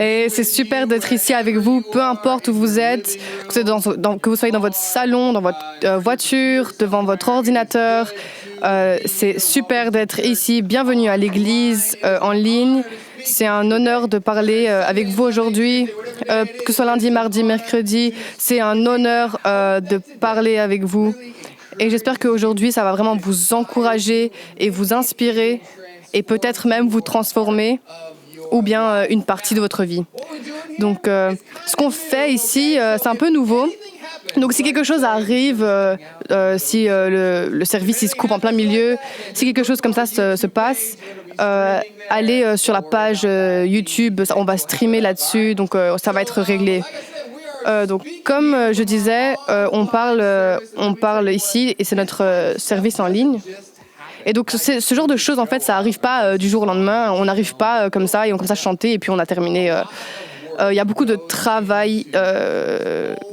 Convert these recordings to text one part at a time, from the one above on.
Et c'est super d'être ici avec vous, peu importe où vous êtes, que vous soyez dans votre salon, dans votre voiture, devant votre ordinateur. C'est super d'être ici. Bienvenue à l'église en ligne. C'est un honneur de parler avec vous aujourd'hui, que ce soit lundi, mardi, mercredi. C'est un honneur de parler avec vous. Et j'espère qu'aujourd'hui, ça va vraiment vous encourager et vous inspirer et peut-être même vous transformer ou bien une partie de votre vie. Donc, ce qu'on fait ici, c'est un peu nouveau. Donc, si quelque chose arrive, si le service il se coupe en plein milieu, si quelque chose comme ça se passe, allez sur la page YouTube, on va streamer là-dessus, donc ça va être réglé. Donc, comme je disais, on parle ici et c'est notre service en ligne. Et donc, ce genre de choses, en fait, ça n'arrive pas du jour au lendemain. On n'arrive pas comme ça et on commence à chanter et puis on a terminé. Il y a beaucoup de travail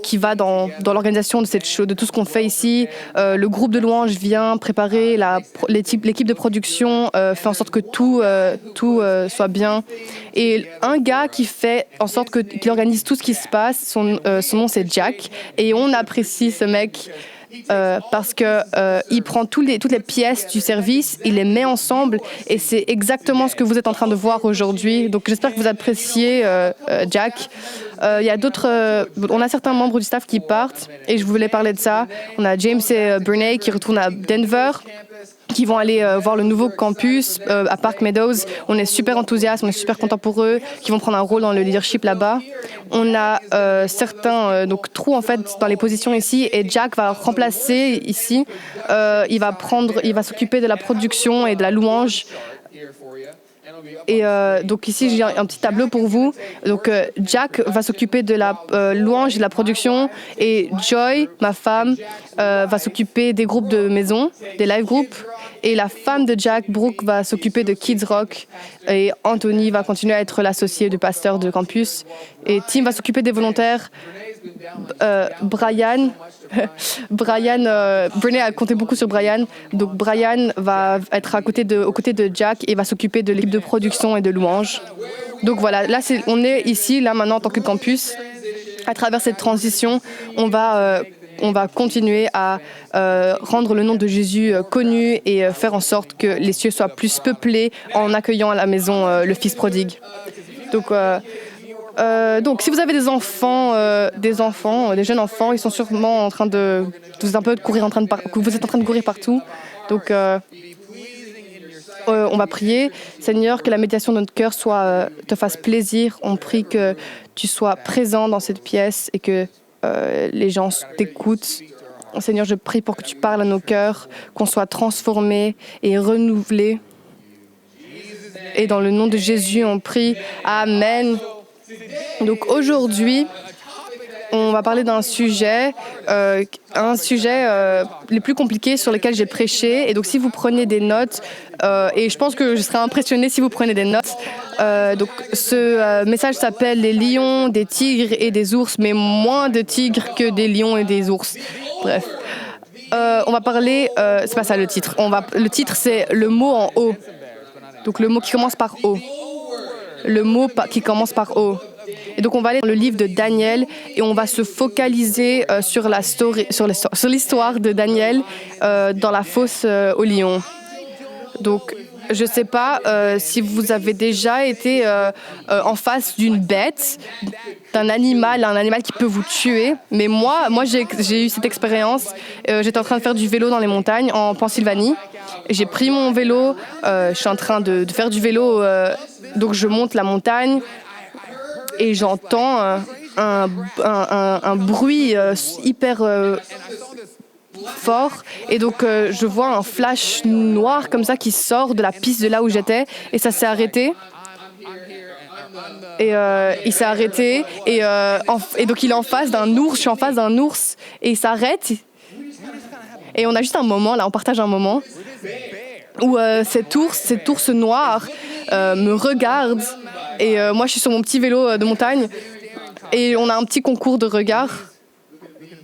qui va dans l'organisation de cette chose, de tout ce qu'on fait ici. Le groupe de louanges vient préparer, l'équipe de production fait en sorte que tout soit bien. Et un gars qui fait en sorte qu'il organise tout ce qui se passe, son nom c'est Jack. Et on apprécie ce mec. Parce que il prend toutes les pièces du service, il les met ensemble et c'est exactement ce que vous êtes en train de voir aujourd'hui. Donc j'espère que vous appréciez Jack. Il y a on a certains membres du staff qui partent et je voulais parler de ça. On a James et Bernay qui retournent à Denver, qui vont aller voir le nouveau campus à Park Meadows. On est super enthousiastes, on est super contents pour eux, qui vont prendre un rôle dans le leadership là-bas. On a certains trous en fait dans les positions ici et Jack va remplacer ici. Il va s'occuper de la production et de la louange. Et donc ici, j'ai un petit tableau pour vous. Donc Jack va s'occuper de la louange et de la production et Joy, ma femme, va s'occuper des groupes de maison, des live groups. Et la femme de Jack, Brooke, va s'occuper de Kids Rock. Et Anthony va continuer à être l'associé du pasteur de campus. Et Tim va s'occuper des volontaires. Brian, Brené a compté beaucoup sur Brian. Donc Brian va être aux côtés de Jack et va s'occuper de l'équipe de production et de louange. Donc voilà, là on est ici, là maintenant en tant que campus. À travers cette transition, on va continuer à rendre le nom de Jésus connu et faire en sorte que les cieux soient plus peuplés en accueillant à la maison le Fils prodigue. Donc, si vous avez des jeunes enfants, ils sont sûrement en train de vous êtes en train de courir partout. Donc, on va prier. Seigneur, que la méditation de notre cœur te fasse plaisir. On prie que tu sois présent dans cette pièce et que les gens t'écoutent. Seigneur, je prie pour que tu parles à nos cœurs, qu'on soit transformés et renouvelés. Et dans le nom de Jésus, on prie. Amen. Donc aujourd'hui, on va parler d'un sujet, les plus compliqués sur lesquels j'ai prêché. Et donc si vous prenez des notes, et je pense que je serais impressionnée si vous prenez des notes. Donc ce message s'appelle « Les lions, des tigres et des ours », mais moins de tigres que des lions et des ours. Bref. On va parler, c'est pas ça le titre. Le titre c'est le mot en O. Donc le mot qui commence par O. Le mot qui commence par O. Et donc on va aller dans le livre de Daniel et on va se focaliser sur l'histoire de Daniel dans la fosse au lion. Donc je ne sais pas si vous avez déjà été en face d'une bête, un animal qui peut vous tuer. Mais moi j'ai eu cette expérience. J'étais en train de faire du vélo dans les montagnes en Pennsylvanie. J'ai pris mon vélo, je suis en train de faire du vélo, donc je monte la montagne et j'entends un bruit hyper fort. Et donc je vois un flash noir comme ça qui sort de la piste de là où j'étais et ça s'est arrêté. Et il s'est arrêté et donc il est en face d'un ours, je suis en face d'un ours et il s'arrête. Et on a juste un moment, là, on partage un moment où cet ours noir me regarde et moi je suis sur mon petit vélo de montagne et on a un petit concours de regard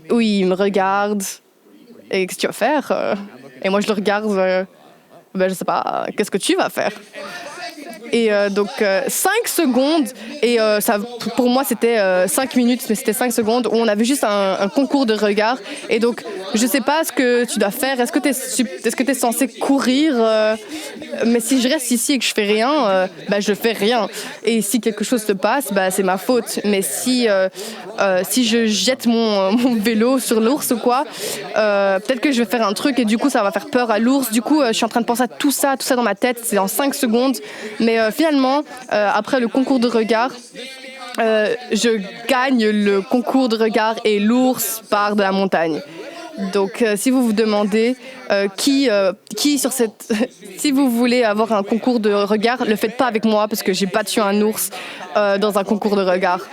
où il me regarde et qu'est-ce que tu vas faire et moi je le regarde, je sais pas, qu'est-ce que tu vas faire? Et donc 5 secondes, et ça, pour moi c'était 5 minutes, mais c'était 5 secondes où on avait juste un concours de regard. Et donc je sais pas ce que tu dois faire, est-ce que tu es censé courir, mais si je reste ici et que je fais rien, bah, je fais rien. Et si quelque chose se passe, bah, c'est ma faute. Mais si je jette mon vélo sur l'ours ou quoi, peut-être que je vais faire un truc et du coup ça va faire peur à l'ours. Du coup je suis en train de penser à tout ça dans ma tête, c'est en 5 secondes. Mais finalement, après le concours de regard, je gagne le concours de regard et l'ours part de la montagne. Donc, si vous vous demandez qui sur cette... si vous voulez avoir un concours de regard, le faites pas avec moi parce que j'ai battu un ours dans un concours de regard.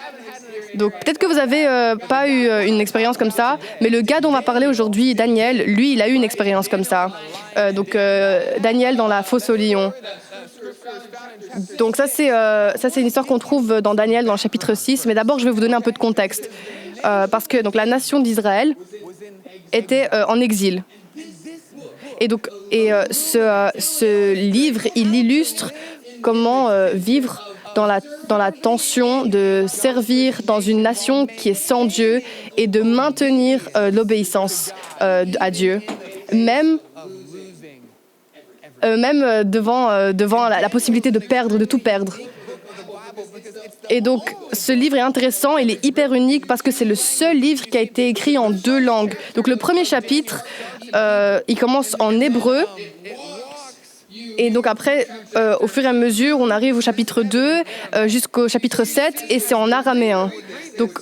Donc, peut-être que vous avez pas eu une expérience comme ça, mais le gars dont on va parler aujourd'hui, Daniel, lui, il a eu une expérience comme ça. Daniel dans la fosse aux lions. Donc ça c'est une histoire qu'on trouve dans Daniel dans le chapitre 6. Mais d'abord, je vais vous donner un peu de contexte. Parce que donc, la nation d'Israël était en exil. Et donc ce livre, il illustre comment vivre dans la tension de servir dans une nation qui est sans Dieu et de maintenir l'obéissance à Dieu, même devant la possibilité de tout perdre. Et donc, ce livre est intéressant, il est hyper unique parce que c'est le seul livre qui a été écrit en 2 langues. Donc, le premier chapitre, il commence en hébreu. Et donc après, au fur et à mesure, on arrive au chapitre 2 jusqu'au chapitre 7 et c'est en araméen. Donc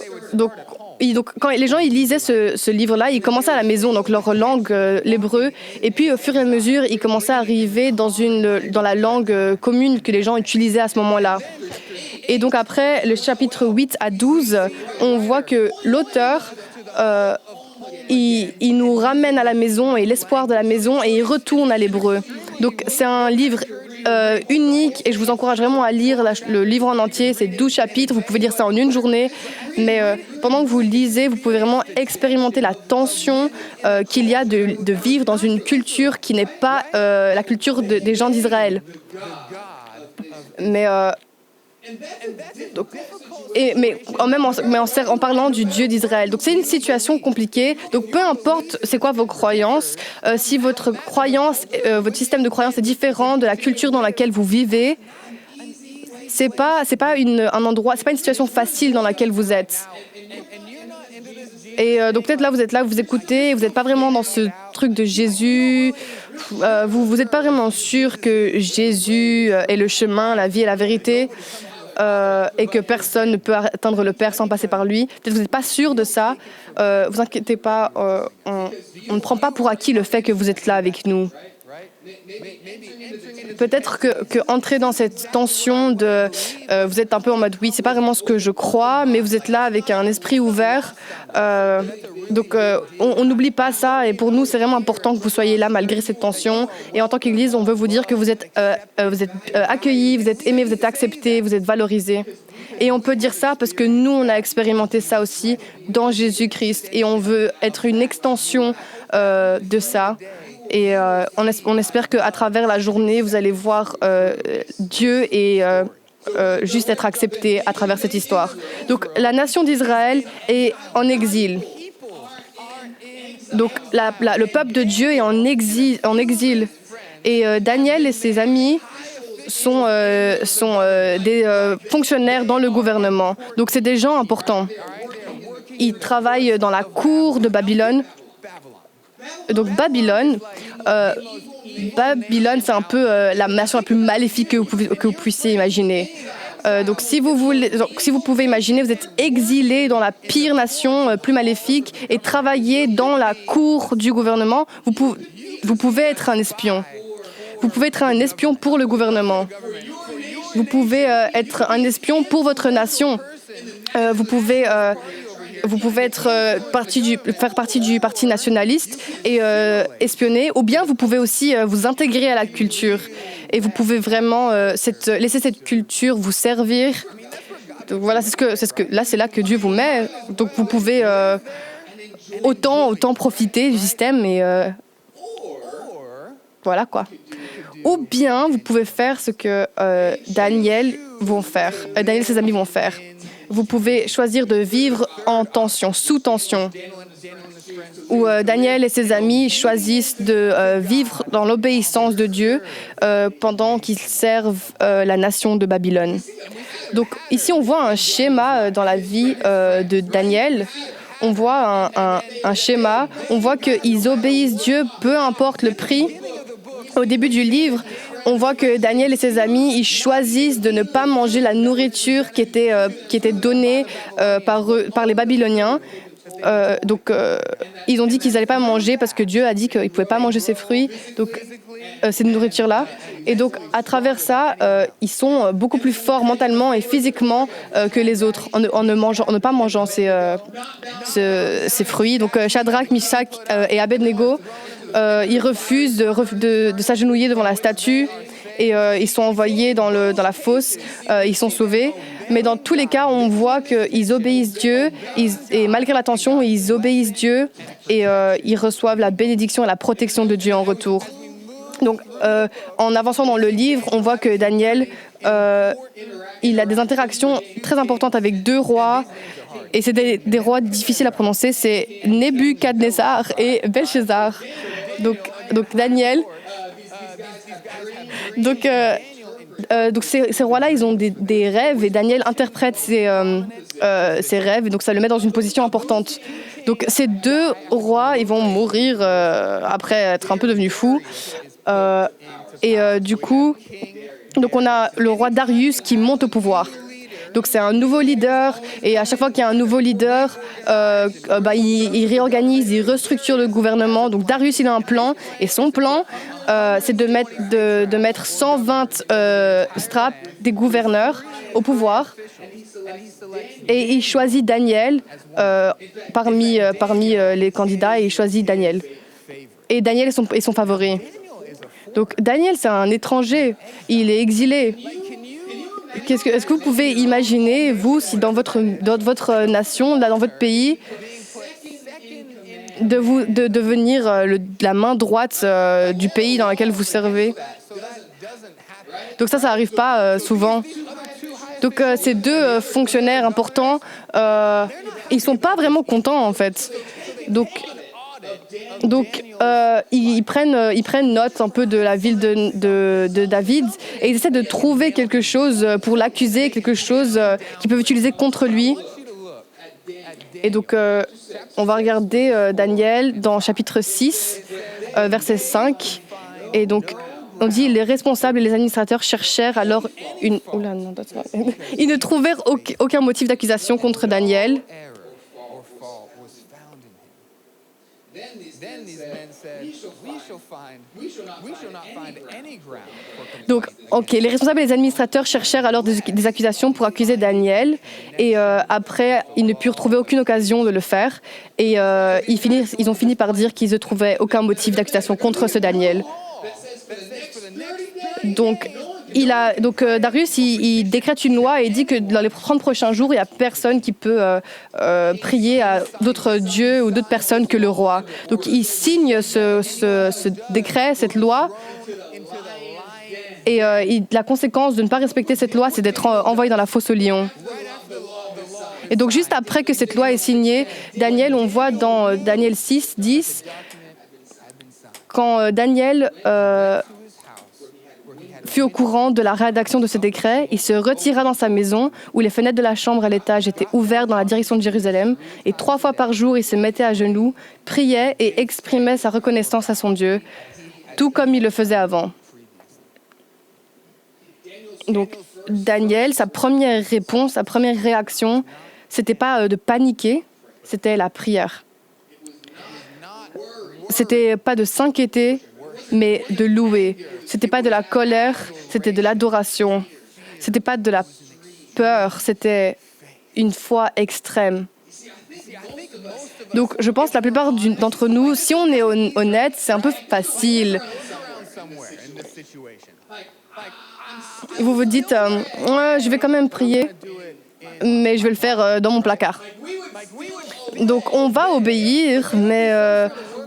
quand les gens ils lisaient ce livre-là, ils commençaient à la maison, donc leur langue, l'hébreu, et puis au fur et à mesure, ils commençaient à arriver dans la langue commune que les gens utilisaient à ce moment-là. Et donc après, le chapitre 8 à 12, on voit que l'auteur, il nous ramène à la maison et l'espoir de la maison et il retourne à l'hébreu. Donc c'est un livre unique et je vous encourage vraiment à lire le livre en entier. C'est 12 chapitres, vous pouvez lire ça en une journée. Mais pendant que vous le lisez, vous pouvez vraiment expérimenter la tension qu'il y a de vivre dans une culture qui n'est pas la culture des gens d'Israël. Mais en parlant du Dieu d'Israël. Donc c'est une situation compliquée. Donc peu importe c'est quoi vos croyances, si votre croyance, votre système de croyance est différent de la culture dans laquelle vous vivez, c'est pas un endroit, c'est pas une situation facile dans laquelle vous êtes. Et donc peut-être là vous écoutez, vous n'êtes pas vraiment dans ce truc de Jésus. Vous n'êtes pas vraiment sûr que Jésus est le chemin, la vie et la vérité. Et que personne ne peut atteindre le Père sans passer par lui. Peut-être que vous n'êtes pas sûr de ça. Vous inquiétez pas, on ne prend pas pour acquis le fait que vous êtes là avec nous. Peut-être que entrer dans cette tension de vous êtes un peu en mode oui, c'est pas vraiment ce que je crois, mais vous êtes là avec un esprit ouvert. Donc on n'oublie pas ça et pour nous c'est vraiment important que vous soyez là malgré cette tension. Et en tant qu'Église, on veut vous dire que vous êtes accueillis, vous êtes aimés, vous êtes acceptés, vous êtes valorisés. Et on peut dire ça parce que nous on a expérimenté ça aussi dans Jésus-Christ et on veut être une extension de ça. Et on espère qu'à travers la journée, vous allez voir Dieu et juste être accepté à travers cette histoire. Donc, la nation d'Israël est en exil. Donc, le peuple de Dieu est en exil. Et Daniel et ses amis sont des fonctionnaires dans le gouvernement. Donc, c'est des gens importants. Ils travaillent dans la cour de Babylone. Donc Babylone, c'est un peu la nation la plus maléfique que vous puissiez imaginer. Donc si vous pouvez imaginer, vous êtes exilé dans la pire nation, plus maléfique, et travailler dans la cour du gouvernement, vous pouvez être un espion. Vous pouvez être un espion pour le gouvernement. Vous pouvez être un espion pour votre nation. Vous pouvez faire partie du parti nationaliste et espionner, ou bien vous pouvez aussi vous intégrer à la culture et vous pouvez vraiment laisser cette culture vous servir. Donc voilà, c'est là que Dieu vous met. Donc vous pouvez autant profiter du système et voilà quoi. Ou bien vous pouvez faire ce que Daniel et ses amis vont faire. Vous pouvez choisir de vivre en tension, sous tension, où Daniel et ses amis choisissent de vivre dans l'obéissance de Dieu pendant qu'ils servent la nation de Babylone. Donc ici, on voit un schéma dans la vie de Daniel. On voit un schéma, on voit qu'ils obéissent Dieu, peu importe le prix. Au début du livre, on voit que Daniel et ses amis, ils choisissent de ne pas manger la nourriture qui était donnée par les Babyloniens. Donc, ils ont dit qu'ils n'allaient pas manger parce que Dieu a dit qu'ils ne pouvaient pas manger ces fruits, donc cette nourriture-là. Et donc, à travers ça, ils sont beaucoup plus forts mentalement et physiquement que les autres en ne pas mangeant ces fruits. Donc, Shadrach, Meshach et Abednego, ils refusent de s'agenouiller devant la statue et ils sont envoyés dans la fosse. Ils sont sauvés. Mais dans tous les cas, on voit qu'ils obéissent Dieu et malgré la tension, ils obéissent Dieu et ils reçoivent la bénédiction et la protection de Dieu en retour. Donc, en avançant dans le livre, on voit que Daniel, il a des interactions très importantes avec deux rois. Et c'est des rois difficiles à prononcer, c'est Nebuchadnezzar et Belshazzar. Donc Daniel. Donc ces rois-là, ils ont des rêves et Daniel interprète ces rêves et donc ça le met dans une position importante. Donc ces deux rois, ils vont mourir après être un peu devenus fous. Du coup, donc on a le roi Darius qui monte au pouvoir. Donc c'est un nouveau leader et à chaque fois qu'il y a un nouveau leader, il réorganise, il restructure le gouvernement. Donc Darius, il a un plan et son plan, c'est de mettre 120 straps des gouverneurs au pouvoir. Et il choisit Daniel parmi les candidats et il choisit Daniel. Et Daniel est son favori. Donc Daniel, c'est un étranger, il est exilé. Est-ce que vous pouvez imaginer, vous, si dans votre nation, là, dans votre pays, de devenir la main droite du pays dans lequel vous servez? Donc ça n'arrive pas souvent. Donc ces deux fonctionnaires importants, ils sont pas vraiment contents en fait. Donc ils prennent note un peu de la ville de David et ils essaient de trouver quelque chose pour l'accuser, quelque chose qu'ils peuvent utiliser contre lui. Et donc, on va regarder Daniel dans chapitre 6, verset 5. Et donc, on dit, les responsables et les administrateurs cherchèrent alors une... Oula, non, ils ne trouvèrent aucun motif d'accusation contre Daniel. Donc, les responsables et les administrateurs cherchèrent alors des accusations pour accuser Daniel. Et après, ils ne purent trouver aucune occasion de le faire. Et ils ont fini par dire qu'ils ne trouvaient aucun motif d'accusation contre ce Daniel. Donc, Darius, il décrète une loi et dit que dans les 30 prochains jours, il n'y a personne qui peut prier à d'autres dieux ou d'autres personnes que le roi. Donc, il signe ce décret, cette loi. Et la conséquence de ne pas respecter cette loi, c'est d'être envoyé dans la fosse aux lions. Et donc, juste après que cette loi est signée, Daniel, on voit dans Daniel 6, 10, quand Daniel... fut au courant de la rédaction de ce décret, il se retira dans sa maison où les fenêtres de la chambre à l'étage étaient ouvertes dans la direction de Jérusalem et 3 fois par jour il se mettait à genoux, priait et exprimait sa reconnaissance à son Dieu, tout comme il le faisait avant. Donc Daniel, sa première réponse, sa première réaction, c'était pas de paniquer, c'était la prière. C'était pas de s'inquiéter, mais de louer. C'était pas de la colère, c'était de l'adoration. C'était pas de la peur, c'était une foi extrême. Donc, je pense que la plupart d'entre nous, si on est honnête, c'est un peu facile. Vous vous dites, ouais, je vais quand même prier, mais je vais le faire dans mon placard. Donc, on va obéir, mais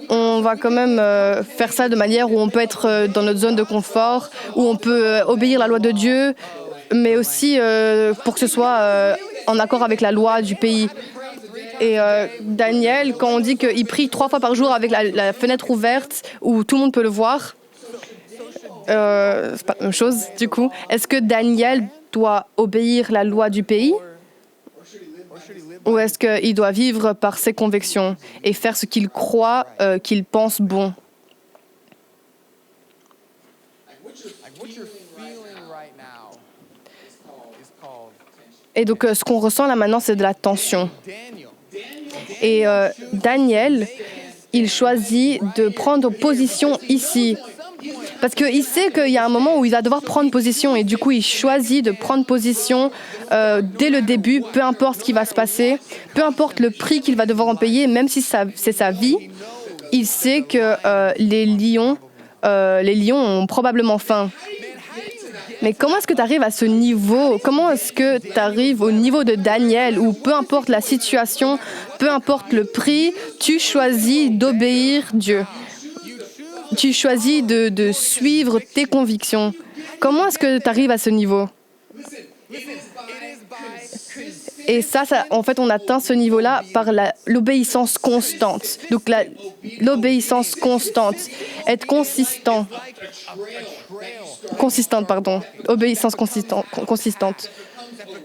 on va quand même faire ça de manière où on peut être dans notre zone de confort, où on peut obéir la loi de Dieu, mais aussi pour que ce soit en accord avec la loi du pays. Et Daniel, quand on dit qu'il prie 3 fois par jour avec la fenêtre ouverte, où tout le monde peut le voir, c'est pas la même chose du coup. Est-ce que Daniel doit obéir la loi du pays? Ou est-ce qu'il doit vivre par ses convictions et faire ce qu'il croit, qu'il pense bon? Et donc, ce qu'on ressent là maintenant, c'est de la tension. Et Daniel, il choisit de prendre position ici. Parce qu'il sait qu'il y a un moment où il va devoir prendre position. Et du coup, il choisit de prendre position dès le début, peu importe ce qui va se passer, peu importe le prix qu'il va devoir en payer, même si c'est sa vie. Il sait que les lions ont probablement faim. Mais comment est-ce que tu arrives à ce niveau? Comment est-ce que tu arrives au niveau de Daniel, où peu importe la situation, peu importe le prix, tu choisis d'obéir Dieu? Tu choisis de suivre tes convictions. Comment est-ce que tu arrives à ce niveau? Et ça, en fait, on atteint ce niveau-là par l'obéissance constante. Donc, l'obéissance constante, être consistante, obéissance consistante.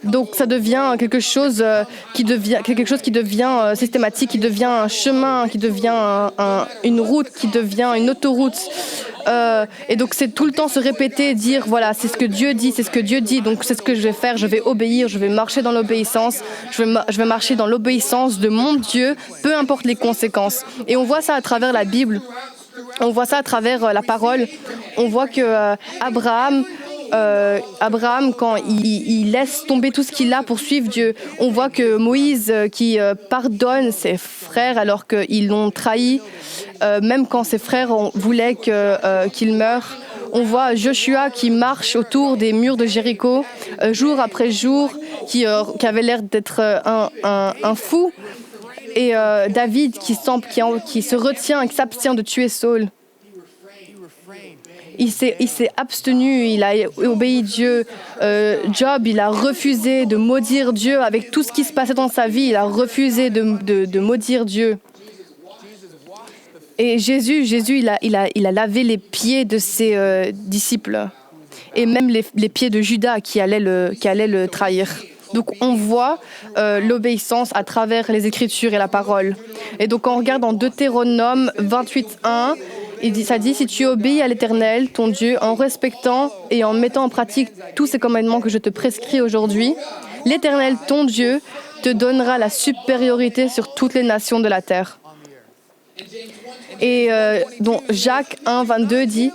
Donc, ça devient quelque chose qui devient systématique, qui devient un chemin, qui devient une route, qui devient une autoroute. Et donc, c'est tout le temps se répéter, dire, voilà, c'est ce que Dieu dit, donc c'est ce que je vais faire, je vais obéir, je vais marcher dans l'obéissance, je vais marcher dans l'obéissance de mon Dieu, peu importe les conséquences. Et on voit ça à travers la Bible, on voit ça à travers la parole. On voit que Abraham, quand il laisse tomber tout ce qu'il a pour suivre Dieu, on voit que Moïse qui pardonne ses frères alors qu'ils l'ont trahi, même quand ses frères voulaient qu'il meure. On voit Joshua qui marche autour des murs de Jéricho, jour après jour, qui avait l'air d'être un fou. Et David qui se retient, qui s'abstient de tuer Saul. Il s'est abstenu, il a obéi Dieu. Job, il a refusé de maudire Dieu avec tout ce qui se passait dans sa vie. Il a refusé de maudire Dieu. Et Jésus, il a lavé les pieds de ses disciples. Et même les pieds de Judas qui allait le trahir. Donc on voit l'obéissance à travers les Écritures et la parole. Et donc quand on regarde en Deutéronome 28:1, ça dit « Si tu obéis à l'Éternel, ton Dieu, en respectant et en mettant en pratique tous ces commandements que je te prescris aujourd'hui, l'Éternel, ton Dieu, te donnera la supériorité sur toutes les nations de la terre. » Et donc Jacques 1:22 dit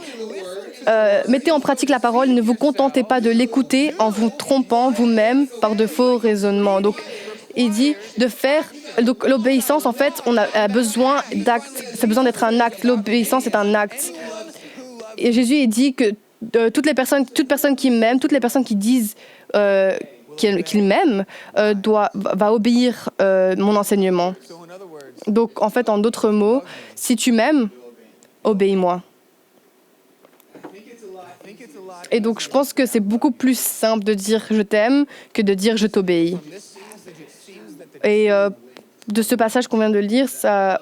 mettez en pratique la parole, ne vous contentez pas de l'écouter en vous trompant vous-même par de faux raisonnements. Donc, il dit de faire. Donc, l'obéissance, en fait, on a besoin d'actes. Ça a besoin d'être un acte. L'obéissance est un acte. Et Jésus, il dit que toute personne qui m'aime, toutes les personnes qui disent qu'il m'aime, va obéir mon enseignement. Donc, en fait, en d'autres mots, si tu m'aimes, obéis-moi. Et donc, je pense que c'est beaucoup plus simple de dire « je t'aime » que de dire « je t'obéis ». Et de ce passage qu'on vient de lire,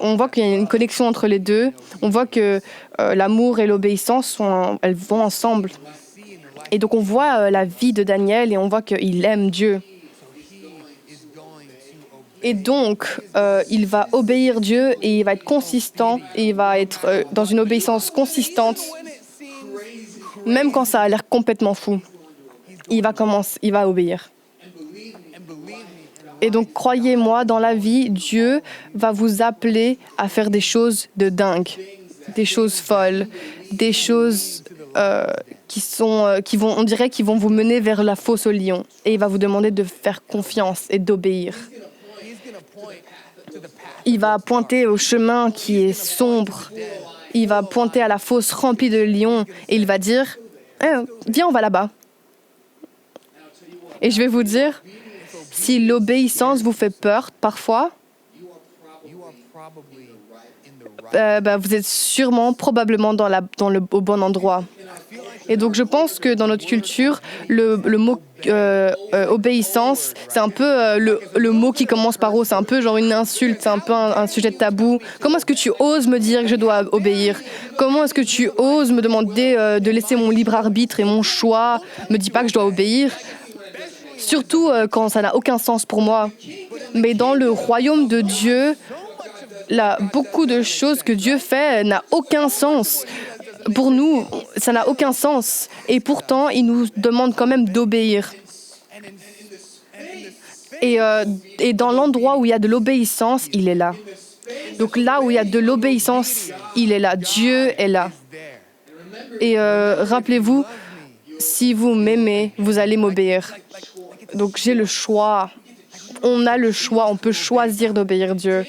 on voit qu'il y a une connexion entre les deux. On voit que l'amour et l'obéissance, elles vont ensemble. Et donc, on voit la vie de Daniel et on voit qu'il aime Dieu. Et donc, il va obéir Dieu et il va être consistant et il va être dans une obéissance consistante. Même quand ça a l'air complètement fou, il va obéir. Et donc, croyez-moi, dans la vie, Dieu va vous appeler à faire des choses de dingue, des choses folles, des choses qui vont vous mener vers la fosse au lion. Et il va vous demander de faire confiance et d'obéir. Il va pointer au chemin qui est sombre. Il va pointer à la fosse remplie de lions et il va dire « Viens, on va là-bas ». Et je vais vous dire, si l'obéissance vous fait peur parfois, vous êtes sûrement, probablement au bon endroit. Et donc, je pense que dans notre culture, le mot obéissance, c'est un peu le mot qui commence par O, c'est un peu genre une insulte, c'est un peu un sujet de tabou. Comment est-ce que tu oses me dire que je dois obéir? Comment est-ce que tu oses me demander de laisser mon libre arbitre et mon choix? Me dis pas que je dois obéir. Surtout quand ça n'a aucun sens pour moi. Mais dans le royaume de Dieu, là, beaucoup de choses que Dieu fait n'a aucun sens. Pour nous, ça n'a aucun sens. Et pourtant, il nous demande quand même d'obéir. Et dans l'endroit où il y a de l'obéissance, il est là. Donc là où il y a de l'obéissance, il est là. Dieu est là. Et rappelez-vous, si vous m'aimez, vous allez m'obéir. Donc j'ai le choix. On a le choix. On peut choisir d'obéir Dieu.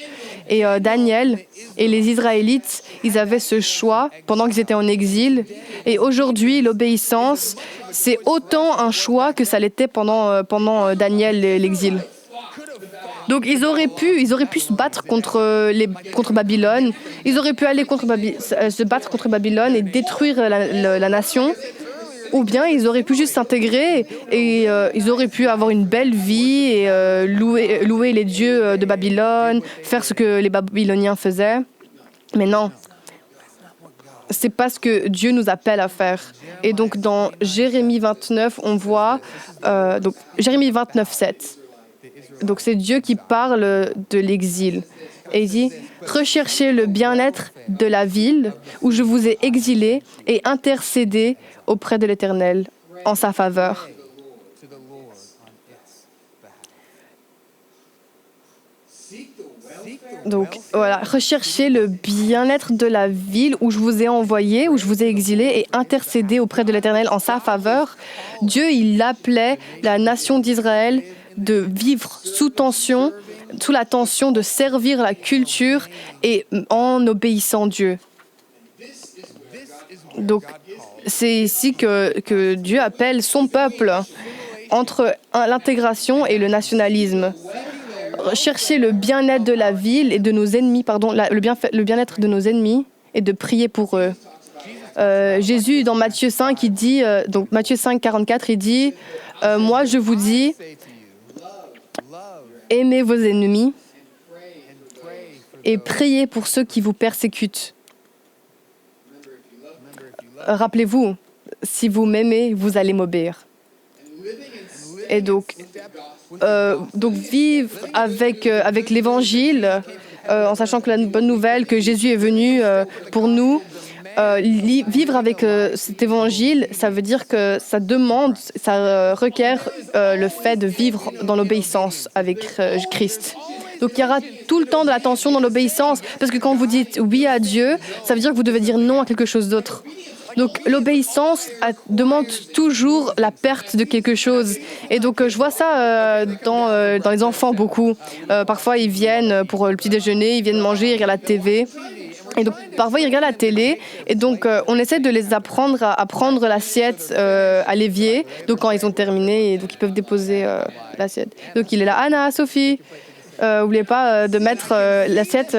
Et Daniel et les Israélites, ils avaient ce choix pendant qu'ils étaient en exil. Et aujourd'hui, l'obéissance, c'est autant un choix que ça l'était pendant Daniel et l'exil. Donc ils auraient pu se battre contre Babylone. Ils auraient pu aller se battre contre Babylone et détruire la nation. Ou bien ils auraient pu juste s'intégrer et ils auraient pu avoir une belle vie et louer les dieux de Babylone, faire ce que les Babyloniens faisaient. Mais non, c'est pas ce que Dieu nous appelle à faire. Et donc dans Jérémie 29, on voit, Jérémie 29, 7. Donc c'est Dieu qui parle de l'exil. Et il dit « Recherchez le bien-être de la ville où je vous ai exilé et intercédé auprès de l'Éternel en sa faveur. » Donc voilà, recherchez le bien-être de la ville où je vous ai envoyé, où je vous ai exilé et intercédé auprès de l'Éternel en sa faveur. Dieu, il appelait la nation d'Israël de vivre sous tension, sous la tension de servir la culture et en obéissant Dieu. Donc, c'est ici que Dieu appelle son peuple entre l'intégration et le nationalisme. Chercher le bien-être de la ville et de nos ennemis, le bien-être de nos ennemis et de prier pour eux. Jésus, dans Matthieu 5, il dit, donc Matthieu 5, 44, il dit « Moi, je vous dis, aimez vos ennemis et priez pour ceux qui vous persécutent. » Rappelez-vous, si vous m'aimez, vous allez m'obéir. Et donc vivre avec l'Évangile, en sachant que la bonne nouvelle, que Jésus est venu pour nous, vivre avec cet Évangile, ça veut dire que ça requiert le fait de vivre dans l'obéissance avec Christ. Donc il y aura tout le temps de l'attention dans l'obéissance, parce que quand vous dites oui à Dieu, ça veut dire que vous devez dire non à quelque chose d'autre. Donc l'obéissance demande toujours la perte de quelque chose. Et donc je vois ça dans les enfants beaucoup. Parfois ils viennent pour le petit déjeuner, ils viennent manger, ils regardent la TV. Et donc parfois ils regardent la télé. Et donc on essaie de les apprendre à prendre l'assiette à l'évier. Donc quand ils ont terminé, et donc ils peuvent déposer l'assiette. Donc il est là, Anna, Sophie, n'oubliez pas de mettre l'assiette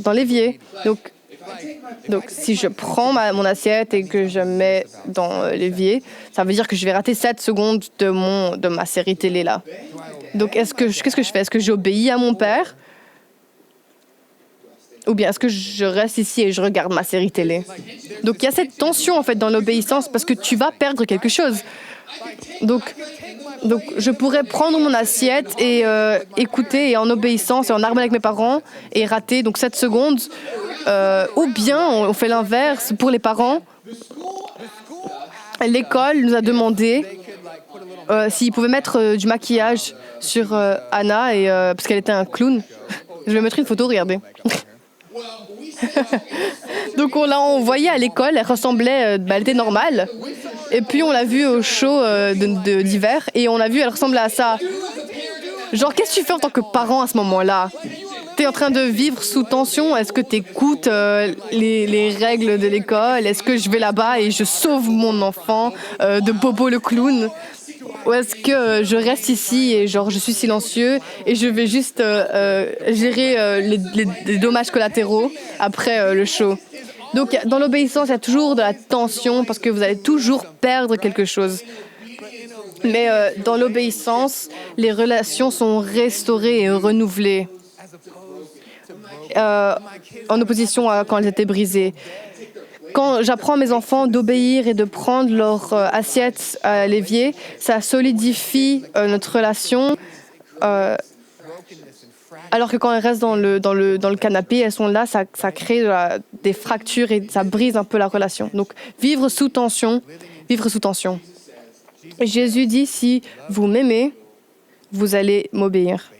dans l'évier. Donc, si je prends mon assiette et que je mets dans l'évier, ça veut dire que je vais rater 7 secondes de ma série télé là. Donc, qu'est-ce que je fais? Est-ce que j'obéis à mon père? Ou bien est-ce que je reste ici et je regarde ma série télé? Donc, il y a cette tension en fait dans l'obéissance parce que tu vas perdre quelque chose. Donc je pourrais prendre mon assiette et écouter et en obéissance et en harmonie avec mes parents et rater donc 7 secondes. Ou bien on fait l'inverse pour les parents. L'école nous a demandé s'ils pouvaient mettre du maquillage sur Anna parce qu'elle était un clown. Je vais mettre une photo, regardez. Donc on l'a envoyée à l'école, elle ressemblait, elle était normale. Et puis on l'a vue au show d'hiver et on l'a vue, elle ressemblait à ça. Genre, qu'est-ce que tu fais en tant que parent à ce moment-là? T'es en train de vivre sous tension? Est-ce que t'écoutes les règles de l'école? Est-ce que je vais là-bas et je sauve mon enfant de Bobo le clown? ou est-ce que je reste ici et genre je suis silencieux et je vais juste gérer les dommages collatéraux après le show. Donc dans l'obéissance, il y a toujours de la tension parce que vous allez toujours perdre quelque chose. Mais dans l'obéissance, les relations sont restaurées et renouvelées en opposition à quand elles étaient brisées. Quand j'apprends à mes enfants d'obéir et de prendre leur assiette à l'évier, ça solidifie notre relation. Alors que quand elles restent dans le canapé, elles sont là, ça crée des fractures et ça brise un peu la relation. Donc, vivre sous tension. Et Jésus dit, si vous m'aimez, vous allez m'obéir.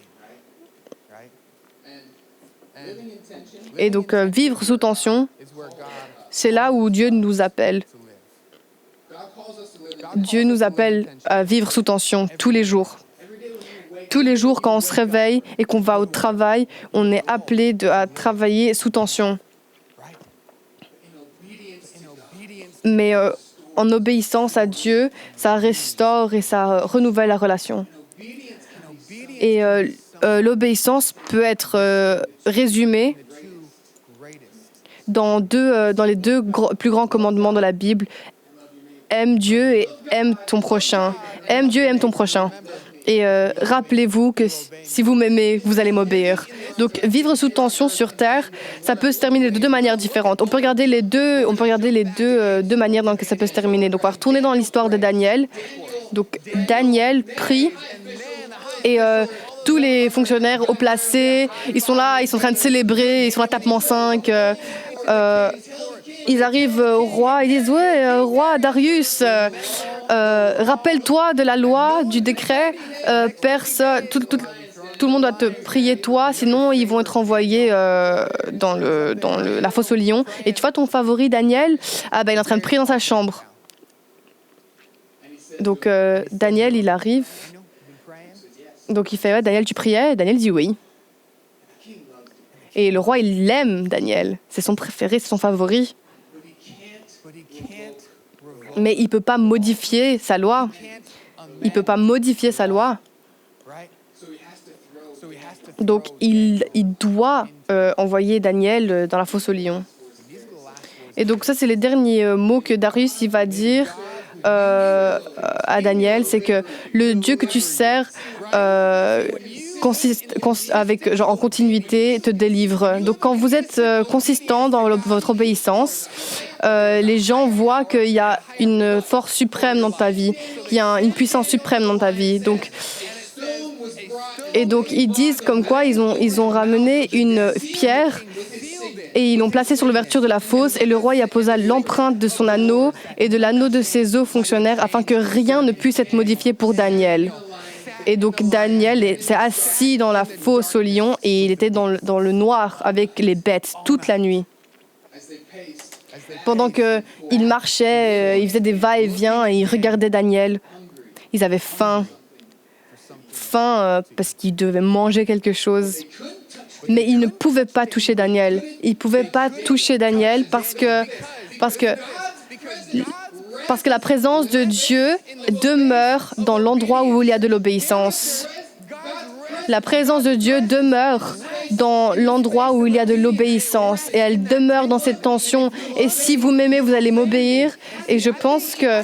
Et donc, vivre sous tension, c'est là où Dieu nous appelle. Dieu nous appelle à vivre sous tension tous les jours. Tous les jours, quand on se réveille et qu'on va au travail, on est appelé à travailler sous tension. Mais en obéissance à Dieu, ça restaure et ça renouvelle la relation. Et l'obéissance peut être résumée dans les deux plus grands commandements de la Bible. Aime Dieu et aime ton prochain. Aime Dieu et aime ton prochain. Et rappelez-vous que si vous m'aimez, vous allez m'obéir. Donc, vivre sous tension sur Terre, ça peut se terminer de deux manières différentes. On peut regarder les deux manières dans lesquelles ça peut se terminer. Donc, on va retourner dans l'histoire de Daniel. Donc, Daniel prie et tous les fonctionnaires haut placés, ils sont là, ils sont en train de célébrer, ils sont à tapement 5. Ils arrivent au roi, ils disent « Ouais, roi Darius, rappelle-toi de la loi, du décret, tout le monde doit te prier toi, sinon ils vont être envoyés dans la fosse aux lions. Et tu vois ton favori Daniel, il est en train de prier dans sa chambre. » Donc Daniel, il arrive. Donc il fait « Ouais, Daniel, tu priais ?» Et Daniel dit « Oui. » Et le roi, il aime Daniel. C'est son préféré, c'est son favori. Mais il ne peut pas modifier sa loi. Donc, il doit envoyer Daniel dans la fosse aux lions. Et donc, ça, c'est les derniers mots que Darius il va dire à Daniel. C'est que le Dieu que tu sers en continuité te délivre. Donc, quand vous êtes consistant dans votre obéissance, les gens voient qu'il y a une force suprême dans ta vie, qu'il y a une puissance suprême dans ta vie. Donc, ils disent comme quoi ils ont ramené une pierre et ils l'ont placée sur l'ouverture de la fosse et le roi y a posé l'empreinte de son anneau et de l'anneau de ses os fonctionnaires afin que rien ne puisse être modifié pour Daniel. Et donc Daniel s'est assis dans la fosse aux lions et il était dans le noir avec les bêtes toute la nuit. Pendant qu'il marchait, il faisait des va-et-vient et il regardait Daniel. Ils avaient faim parce qu'ils devaient manger quelque chose. Mais ils ne pouvaient pas toucher Daniel. Ils ne pouvaient pas toucher Daniel parce que la présence de Dieu demeure dans l'endroit où il y a de l'obéissance. La présence de Dieu demeure dans l'endroit où il y a de l'obéissance et elle demeure dans cette tension. Et si vous m'aimez, vous allez m'obéir. Et je pense que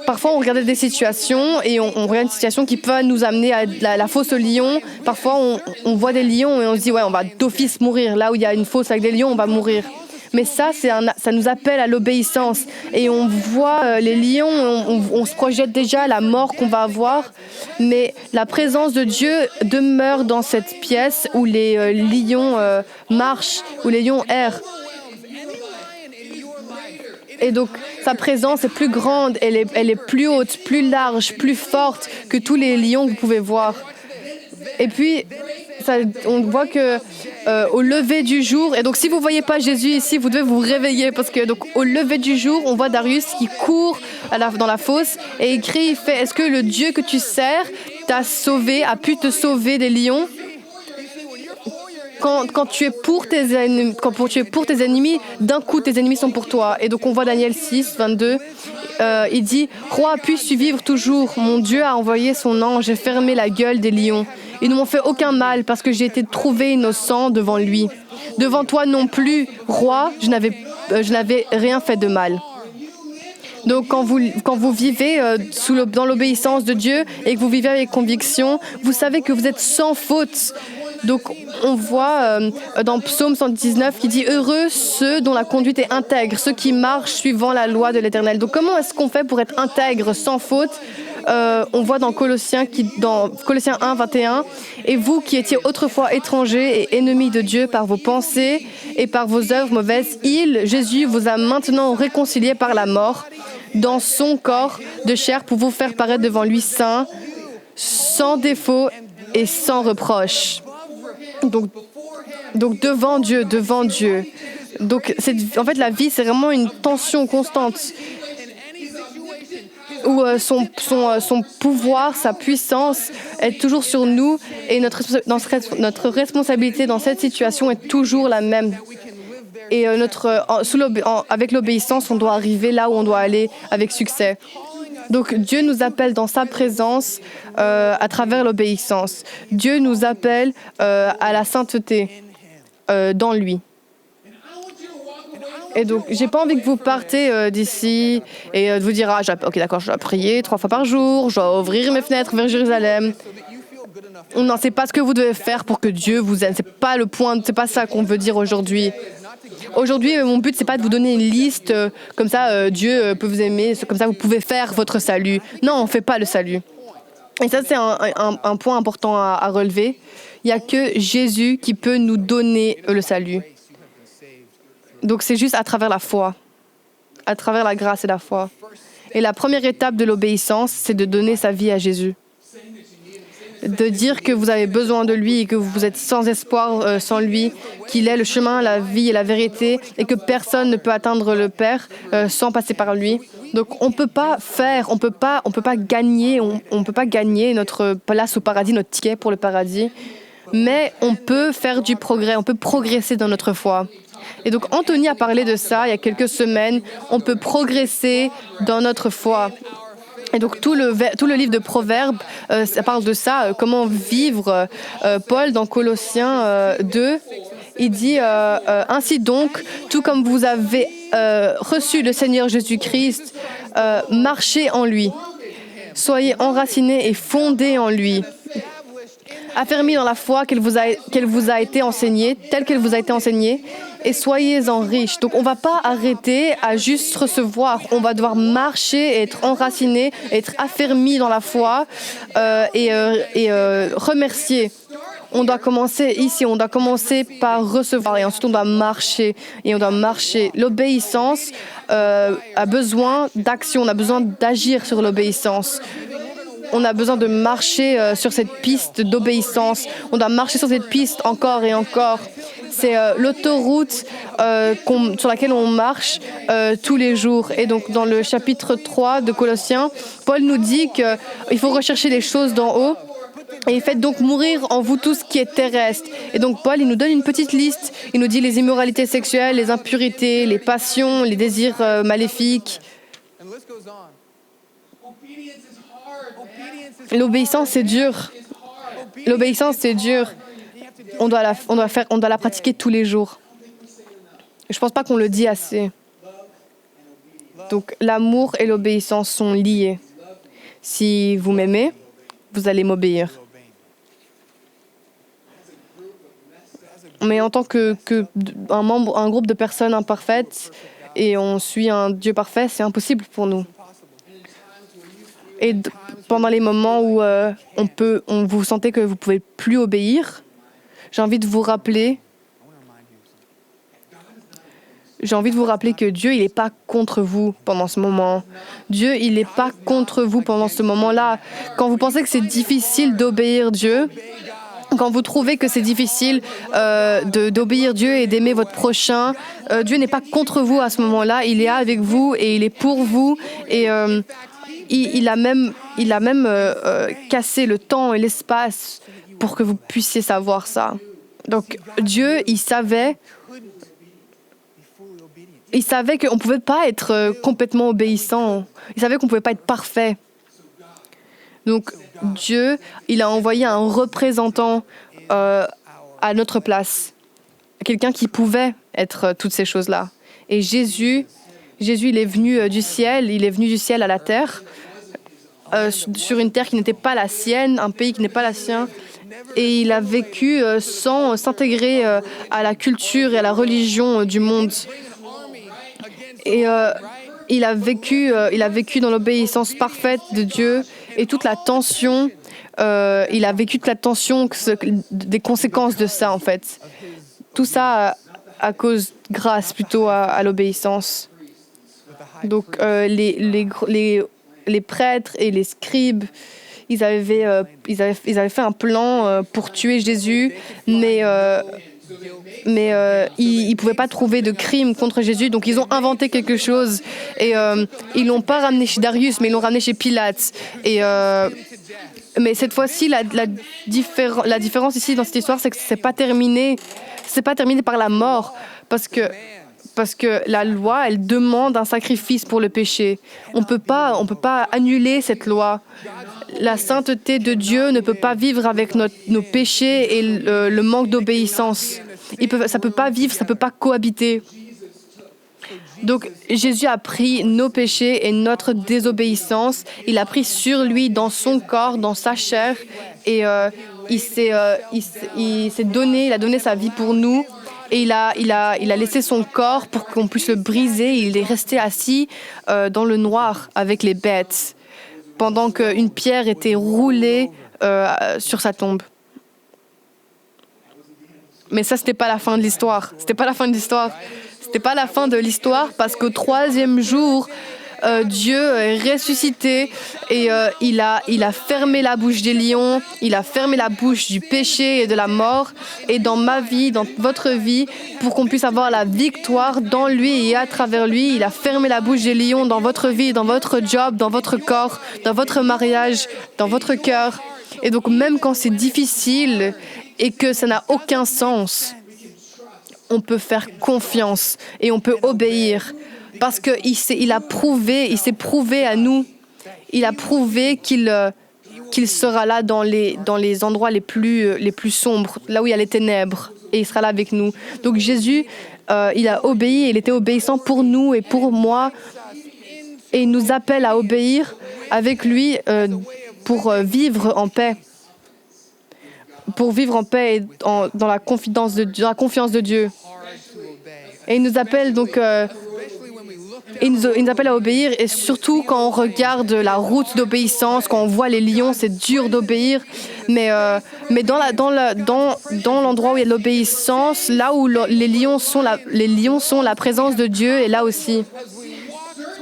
parfois on regarde des situations et on regarde une situation qui peut nous amener à la fosse aux lions. Parfois on voit des lions et on se dit ouais, on va d'office mourir. Là où il y a une fosse avec des lions, on va mourir. Mais ça nous appelle à l'obéissance. Et on voit les lions, on se projette déjà la mort qu'on va avoir. Mais la présence de Dieu demeure dans cette pièce où les lions marchent, où les lions errent. Et donc, sa présence est plus grande, elle est plus haute, plus large, plus forte que tous les lions que vous pouvez voir. Et puis, on voit que au lever du jour, et donc si vous ne voyez pas Jésus ici, vous devez vous réveiller parce que donc, au lever du jour, on voit Darius qui court dans la fosse et il crie, il fait « Est-ce que le Dieu que tu sers a pu te sauver des lions ?» Quand tu es pour tes ennemis, d'un coup tes ennemis sont pour toi. Et donc on voit Daniel 6, 22. il dit « Roi, puisses-tu vivre toujours? Mon Dieu a envoyé son ange et fermé la gueule des lions. Ils ne m'ont fait aucun mal parce que j'ai été trouvé innocent devant lui. Devant toi non plus, roi, je n'avais rien fait de mal. » Donc, quand vous vivez dans l'obéissance de Dieu et que vous vivez avec conviction, vous savez que vous êtes sans faute. Donc, on voit dans Psaume 119 qui dit « Heureux ceux dont la conduite est intègre, ceux qui marchent suivant la loi de l'Éternel. » Donc, comment est-ce qu'on fait pour être intègre, sans faute? On voit dans Colossiens 1, 21, « Et vous qui étiez autrefois étrangers et ennemis de Dieu par vos pensées et par vos œuvres mauvaises, Jésus, vous a maintenant réconciliés par la mort dans son corps de chair pour vous faire paraître devant lui saint, sans défaut et sans reproche. » Donc devant Dieu. Donc, en fait, la vie, c'est vraiment une tension constante où son pouvoir, sa puissance est toujours sur nous et notre responsabilité dans cette situation est toujours la même. Et avec l'obéissance, on doit arriver là où on doit aller avec succès. Donc Dieu nous appelle dans sa présence à travers l'obéissance. Dieu nous appelle à la sainteté dans lui. Et donc, j'ai pas envie que vous partez d'ici et de vous dire « Ah, ok, d'accord, je dois prier 3 fois par jour, je dois ouvrir mes fenêtres vers Jérusalem. » Non, c'est pas ce que vous devez faire pour que Dieu vous aime. C'est pas le point, c'est pas ça qu'on veut dire aujourd'hui. Aujourd'hui, mon but, c'est pas de vous donner une liste comme ça, Dieu peut vous aimer, comme ça vous pouvez faire votre salut. Non, on fait pas le salut. Et ça, c'est un point important à relever. Il y a que Jésus qui peut nous donner le salut. Donc, c'est juste à travers la foi, à travers la grâce et la foi. Et la première étape de l'obéissance, c'est de donner sa vie à Jésus. De dire que vous avez besoin de lui et que vous êtes sans espoir sans lui, qu'il est le chemin, la vie et la vérité et que personne ne peut atteindre le Père sans passer par lui. Donc, on peut pas gagner notre place au paradis, notre ticket pour le paradis, mais on peut faire du progrès, on peut progresser dans notre foi. Et donc, Anthony a parlé de ça il y a quelques semaines. On peut progresser dans notre foi. Et donc, tout le livre de Proverbes, ça parle de ça, comment vivre. Paul, dans Colossiens 2, il dit « Ainsi donc, tout comme vous avez reçu le Seigneur Jésus-Christ, marchez en lui. Soyez enracinés et fondés en lui. » Affermis dans la foi qu'elle vous a été enseignée, telle qu'elle vous a été enseignée, et soyez-en riches. Donc, on ne va pas arrêter à juste recevoir. On va devoir marcher, être enraciné, être affermi dans la foi et remercier. On doit commencer ici, on doit commencer par recevoir et ensuite on doit marcher et on doit marcher. L'obéissance a besoin d'action, on a besoin d'agir sur l'obéissance. On a besoin de marcher sur cette piste d'obéissance. On doit marcher sur cette piste encore et encore. C'est l'autoroute sur laquelle on marche tous les jours. Et donc, dans le chapitre 3 de Colossiens, Paul nous dit qu'il faut rechercher les choses d'en haut. Et faites donc mourir en vous tout ce qui est terrestre. Et donc, Paul, il nous donne une petite liste. Il nous dit les immoralités sexuelles, les impurités, les passions, les désirs maléfiques. L'obéissance, c'est dur. L'obéissance, c'est dur. On doit la pratiquer tous les jours. Je ne pense pas qu'on le dit assez. Donc, l'amour et l'obéissance sont liés. Si vous m'aimez, vous allez m'obéir. Mais en tant un groupe de personnes imparfaites et on suit un Dieu parfait, c'est impossible pour nous. Et pendant les moments où vous sentez que vous ne pouvez plus obéir, j'ai envie de vous rappeler que Dieu, il n'est pas contre vous pendant ce moment. Dieu, il n'est pas contre vous pendant ce moment-là. Quand vous pensez que c'est difficile d'obéir Dieu, quand vous trouvez que c'est difficile d'obéir Dieu et d'aimer votre prochain, Dieu n'est pas contre vous à ce moment-là. Il est avec vous et il est pour vous. Et il a même cassé le temps et l'espace pour que vous puissiez savoir ça. Donc Dieu, il savait il savait qu'on ne pouvait pas être complètement obéissant. Il savait qu'on ne pouvait pas être parfait. Donc, Dieu, il a envoyé un représentant à notre place. Quelqu'un qui pouvait être toutes ces choses-là. Et Jésus, il est venu du ciel. Il est venu du ciel à la terre, sur une terre qui n'était pas la sienne, un pays qui n'est pas la sienne. Et il a vécu sans s'intégrer à la culture et à la religion du monde. Et il a vécu dans l'obéissance parfaite de Dieu et toute la tension. Il a vécu toute la tension des conséquences de ça, en fait. Tout ça à cause, grâce plutôt à l'obéissance. Donc, les prêtres et les scribes, ils avaient fait un plan pour tuer Jésus, mais ils ne pouvaient pas trouver de crime contre Jésus, donc ils ont inventé quelque chose. Et ils ne l'ont pas ramené chez Darius, mais ils l'ont ramené chez Pilate. Mais cette fois-ci, la différence ici dans cette histoire, c'est que ce n'est pas terminé. Ce n'est pas terminé par la mort, parce que la loi, elle demande un sacrifice pour le péché. On ne peut pas annuler cette loi. La sainteté de Dieu ne peut pas vivre avec nos péchés et le manque d'obéissance. Ça ne peut pas vivre, ça ne peut pas cohabiter. Donc, Jésus a pris nos péchés et notre désobéissance. Il a pris sur lui, dans son corps, dans sa chair, et il s'est donné, il a donné sa vie pour nous. Et il a laissé son corps pour qu'on puisse le briser. Il est resté assis dans le noir avec les bêtes, pendant qu'une pierre était roulée sur sa tombe. Mais ça, c'était pas la fin de l'histoire. C'était pas la fin de l'histoire. C'était pas la fin de l'histoire parce qu'au 3e jour, Dieu est ressuscité et il a fermé la bouche des lions, il a fermé la bouche du péché et de la mort. Et dans ma vie, dans votre vie, pour qu'on puisse avoir la victoire dans lui et à travers lui, il a fermé la bouche des lions dans votre vie, dans votre job, dans votre corps, dans votre mariage, dans votre cœur. Et donc même quand c'est difficile et que ça n'a aucun sens, on peut faire confiance et on peut obéir. Parce qu'il s'est prouvé à nous. Il a prouvé qu'il sera là dans les endroits les plus sombres, là où il y a les ténèbres, et il sera là avec nous. Donc Jésus, il a obéi, il était obéissant pour nous et pour moi, et il nous appelle à obéir avec lui pour vivre en paix. Pour vivre en paix et dans la confiance de Dieu. Et il nous appelle donc... Il nous appelle à obéir, et surtout quand on regarde la route d'obéissance, quand on voit les lions, c'est dur d'obéir. Mais dans l'endroit où il y a de l'obéissance, là où les lions sont la présence de Dieu, et là aussi.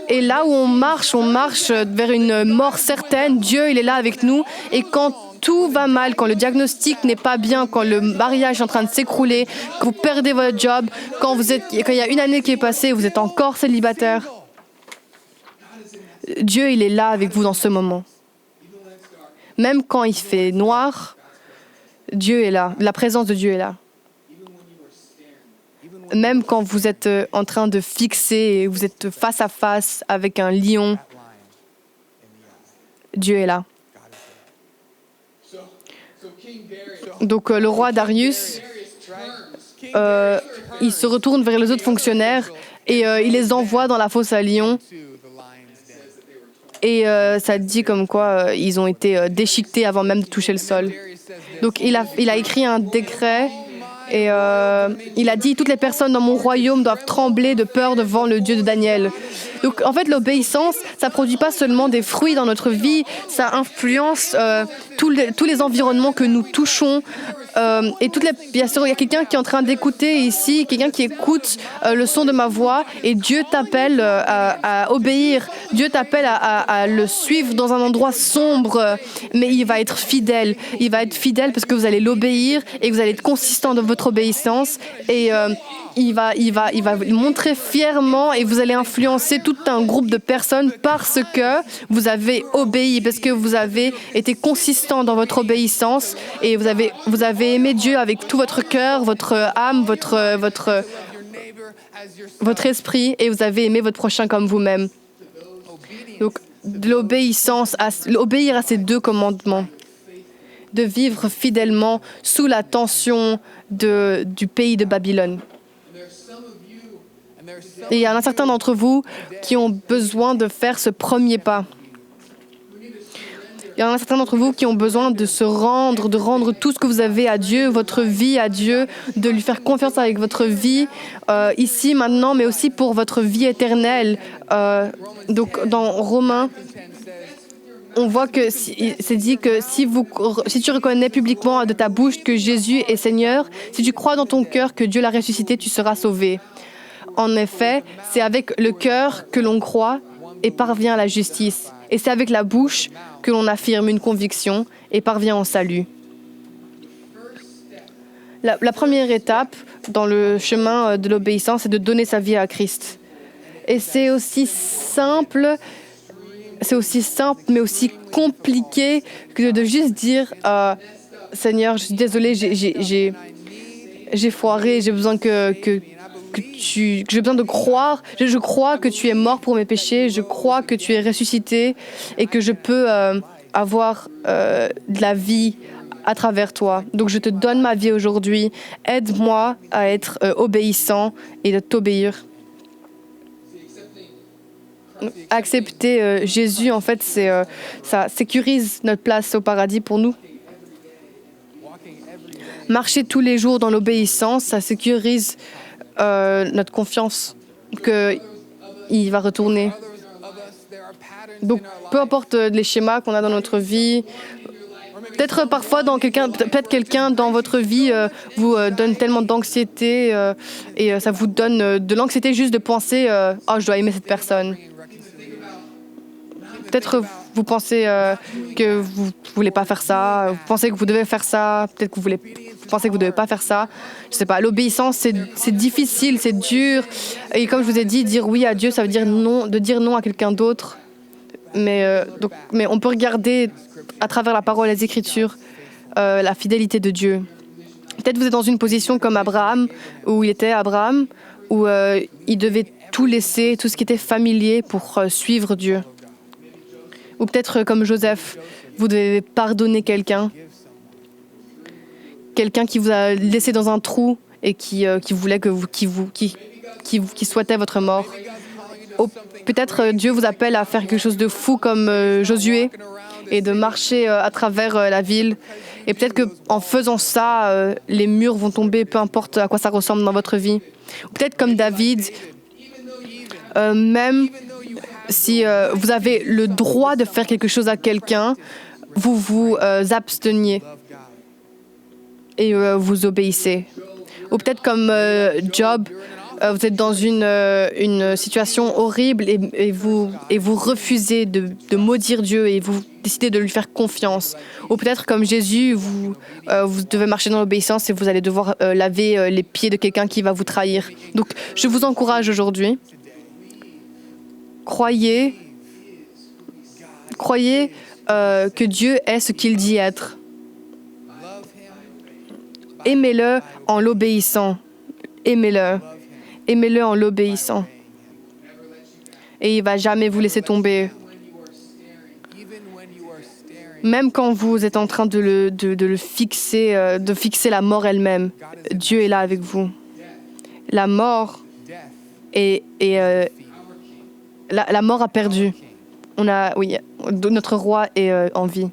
Et là où on marche vers une mort certaine, Dieu, il est là avec nous. Et quand tout va mal, quand le diagnostic n'est pas bien, quand le mariage est en train de s'écrouler, que vous perdez votre job, quand il y a une année qui est passée, vous êtes encore célibataire, Dieu, il est là avec vous dans ce moment. Même quand il fait noir, Dieu est là, la présence de Dieu est là. Même quand vous êtes en train de fixer, vous êtes face à face avec un lion, Dieu est là. Donc le roi Darius, il se retourne vers les autres fonctionnaires et il les envoie dans la fosse à lions. Et ça dit comme quoi ils ont été déchiquetés avant même de toucher le sol. Donc il a écrit un décret et il a dit « Toutes les personnes dans mon royaume doivent trembler de peur devant le Dieu de Daniel ». Donc en fait, l'obéissance, ça ne produit pas seulement des fruits dans notre vie, ça influence tous les environnements que nous touchons. Bien sûr, il y a quelqu'un qui est en train d'écouter ici, quelqu'un qui écoute le son de ma voix, et Dieu t'appelle à obéir. Dieu t'appelle à le suivre dans un endroit sombre, mais il va être fidèle. Il va être fidèle parce que vous allez l'obéir et vous allez être consistant dans votre obéissance. Et il va le montrer fièrement et vous allez influencer tout un groupe de personnes parce que vous avez obéi, parce que vous avez été consistant dans votre obéissance et vous avez aimé Dieu avec tout votre cœur, votre âme, votre esprit et vous avez aimé votre prochain comme vous-même. Donc, de l'obéissance, obéir à ces deux commandements, de vivre fidèlement sous la tension du pays de Babylone. Et il y en a certains d'entre vous qui ont besoin de faire ce premier pas. Il y en a certains d'entre vous qui ont besoin de rendre tout ce que vous avez à Dieu, votre vie à Dieu, de lui faire confiance avec votre vie, ici, maintenant, mais aussi pour votre vie éternelle. Donc, dans Romains, on voit que c'est dit que si tu reconnais publiquement de ta bouche que Jésus est Seigneur, si tu crois dans ton cœur que Dieu l'a ressuscité, tu seras sauvé. En effet, c'est avec le cœur que l'on croit et parvient à la justice. Et c'est avec la bouche que l'on affirme une conviction et parvient au salut. La première étape dans le chemin de l'obéissance, c'est de donner sa vie à Christ. Et c'est aussi simple, mais aussi compliqué que de juste dire Seigneur, je suis désolée, j'ai foiré, j'ai besoin que j'ai besoin de croire. Je crois que tu es mort pour mes péchés, je crois que tu es ressuscité et que je peux avoir de la vie à travers toi. Donc je te donne ma vie aujourd'hui. Aide-moi à être obéissant et de t'obéir. Accepter Jésus, en fait, ça sécurise notre place au paradis pour nous. Marcher tous les jours dans l'obéissance, ça sécurise notre confiance qu'il va retourner. Donc, peu importe les schémas qu'on a dans notre vie, peut-être parfois quelqu'un dans votre vie vous donne tellement d'anxiété et ça vous donne de l'anxiété juste de penser « je dois aimer cette personne ». Peut-être vous pensez que vous ne voulez pas faire ça, vous pensez que vous devez faire ça, peut-être que vous pensez que vous ne devez pas faire ça. Je ne sais pas, l'obéissance, c'est difficile, c'est dur. Et comme je vous ai dit, dire oui à Dieu, ça veut dire non, de dire non à quelqu'un d'autre. Mais on peut regarder à travers la parole et les Écritures la fidélité de Dieu. Peut-être vous êtes dans une position comme Abraham, où il était Abraham, où il devait tout laisser, tout ce qui était familier pour suivre Dieu. Ou peut-être comme Joseph, vous devez pardonner quelqu'un qui vous a laissé dans un trou et qui voulait qui souhaitait votre mort. Ou peut-être Dieu vous appelle à faire quelque chose de fou comme Josué et de marcher à travers la ville. Et peut-être qu'en faisant ça, les murs vont tomber, peu importe à quoi ça ressemble dans votre vie. Ou peut-être comme David, même si vous avez le droit de faire quelque chose à quelqu'un, vous vous absteniez et vous obéissez. Ou peut-être comme Job, vous êtes dans une situation horrible et vous refusez de maudire Dieu et vous décidez de lui faire confiance. Ou peut-être comme Jésus, vous devez marcher dans l'obéissance et vous allez devoir laver les pieds de quelqu'un qui va vous trahir. Donc, je vous encourage aujourd'hui. Croyez que Dieu est ce qu'il dit être. Aimez-le en l'obéissant. Aimez-le. Aimez-le en l'obéissant. Et il ne va jamais vous laisser tomber. Même quand vous êtes en train de le fixer, de fixer la mort elle-même, Dieu est là avec vous. La mort la mort a perdu. Notre roi est en vie.